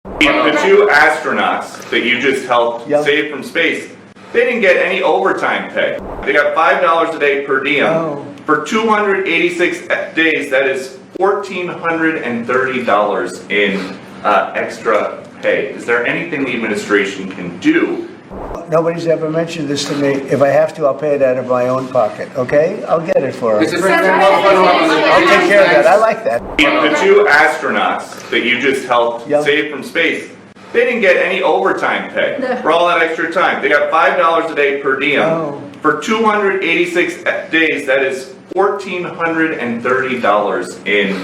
The two astronauts that you just helped save from space, they didn't get any overtime pay. They got $5 a day per diem. For 286 days, that is $1,430 in extra pay. Is there anything the administration can do? Nobody's ever mentioned this to me. If I have to, I'll pay it out of my own pocket, okay? I'll get it for her. I'll take care of that. I like that. The two astronauts that you just helped save from space, they didn't get any overtime pay for all that extra time. They got $5 a day per diem. For 286 days, that is $1,430 in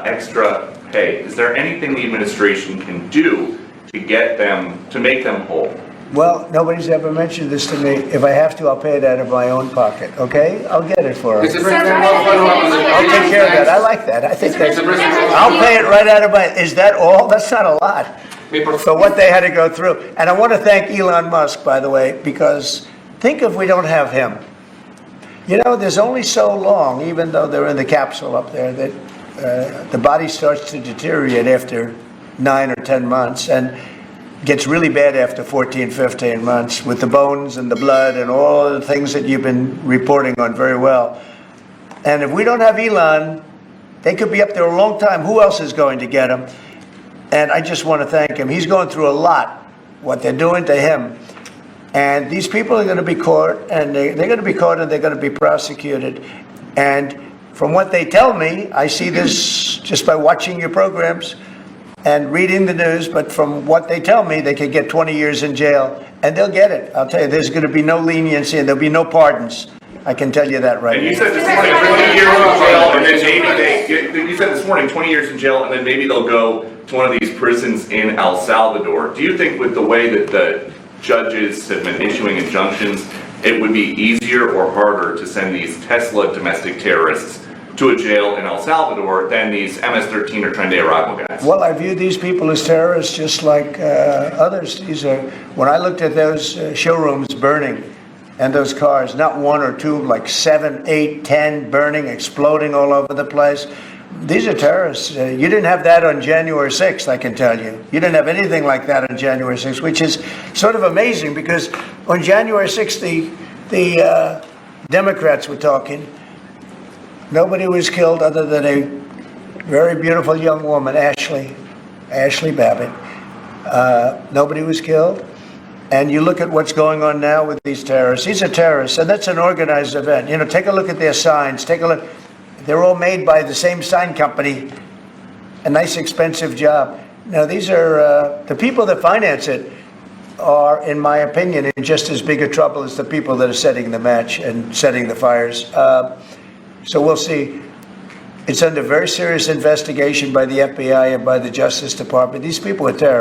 extra pay. Is there anything the administration can do to get them, to make them whole? Well, nobody's ever mentioned this to me. If I have to, I'll pay it out of my own pocket, okay? I'll get it for her. I'll take care of that. I like that. I think that's... I'll pay it right out of my... Is that all? That's not a lot for what they had to go through. And I want to thank Elon Musk, by the way, because think if we don't have him. You know, there's only so long, even though they're in the capsule up there, that the body starts to deteriorate after 9 or 10 months and gets really bad after 14, 15 months with the bones and the blood and all the things that you've been reporting on very well. And if we don't have Elon, they could be up there a long time. Who else is going to get him? And I just want to thank him. He's going through a lot, what they're doing to him. And these people are going to be caught, and they're going to be caught, and they're going to be prosecuted. And from what they tell me, I see this just by watching your programs and reading the news, but from what they tell me, they could get 20 years in jail, and they'll get it. I'll tell you, there's going to be no leniency, and there'll be no pardons. I can tell you that right now. And you said this morning, 20 years in jail, and then maybe you said this morning, 20 years in jail, and then maybe they'll go to one of these prisons in El Salvador. Do you think with the way that the judges have been issuing injunctions, it would be easier or harder to send these Tesla domestic terrorists to a jail in El Salvador than these MS-13 or Tren de Aragua guys? Well, I view these people as terrorists just like others. These are, when I looked at those showrooms burning and those cars, not one or two, like 7, 8, 10 burning, exploding all over the place. These are terrorists. You didn't have that on January 6th, I can tell you. You didn't have anything like that on January 6th, which is sort of amazing because on January 6th, the Democrats were talking. Nobody was killed other than a very beautiful young woman, Ashley Babbitt. Nobody was killed. And you look at what's going on now with these terrorists. These are terrorists, and that's an organized event. You know, take a look at their signs. Take a look. They're all made by the same sign company. A nice, expensive job. Now, these are the people that finance it are, in my opinion, in just as big a trouble as the people that are setting the match and setting the fires. So we'll see. It's under very serious investigation by the FBI and by the Justice Department. These people are terrorists.